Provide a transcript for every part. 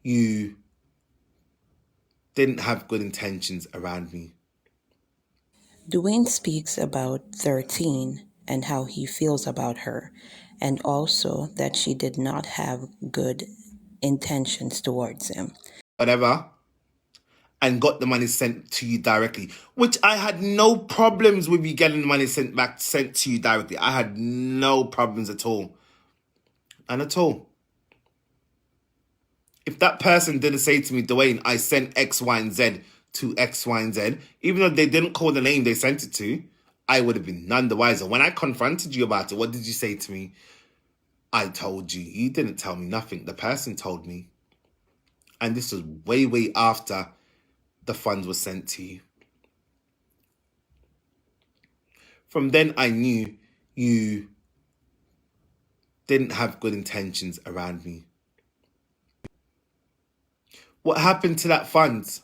you didn't have good intentions around me. Dwayne speaks about 13 and how he feels about her, and also that she did not have good intentions towards him. Whatever. And got the money sent to you directly, which I had no problems with you getting the money sent to you directly. I had no problems at all. And at all. If that person didn't say to me, Dwayne, I sent X, Y, and Z to X, Y, and Z, even though they didn't call the name they sent it to, I would have been none the wiser. When I confronted you about it, what did you say to me? I told you. You didn't tell me nothing. The person told me. And this was way, way after the funds were sent to you. From then, I knew you didn't have good intentions around me. What happened to that funds?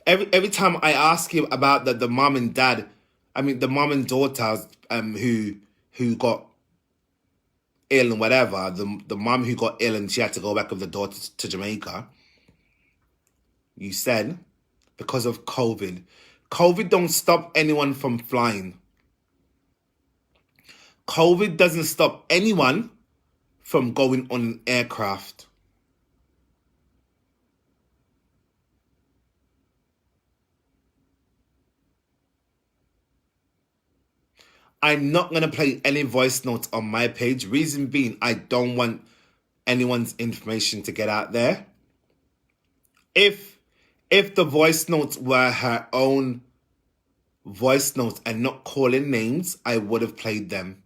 Every time I ask you about the mom and dad, the mom and daughters who got ill and whatever, the mom who got ill and she had to go back with the daughter to Jamaica, you said because of COVID. COVID don't stop anyone from flying. COVID doesn't stop anyone from going on an aircraft. I'm not going to play any voice notes on my page. Reason being, I don't want anyone's information to get out there. If the voice notes were her own voice notes and not calling names, I would have played them.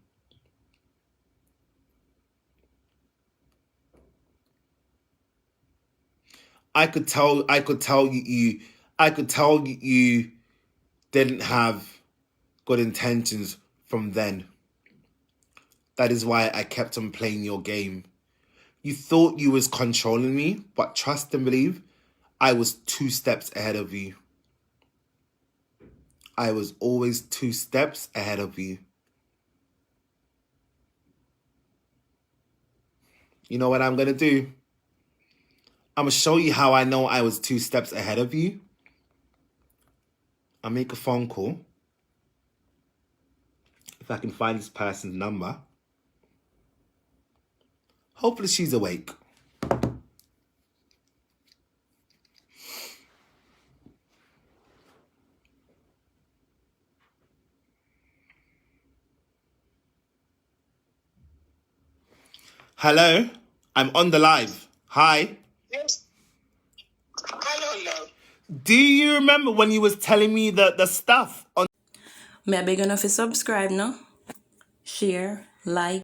I could tell you didn't have good intentions from then. That is why I kept on playing your game. You thought you was controlling me, but trust and believe, I was 2 steps ahead of you. I was always 2 steps ahead of you. You know what I'm going to do? I'm going to show you how I know I was 2 steps ahead of you. I'll make a phone call. If I can find this person's number. Hopefully she's awake. Hello? I'm on the live. Hi. Yes. Hello, love. Do you remember when you was telling me the stuff on... May I beg you to subscribe now? Share, like.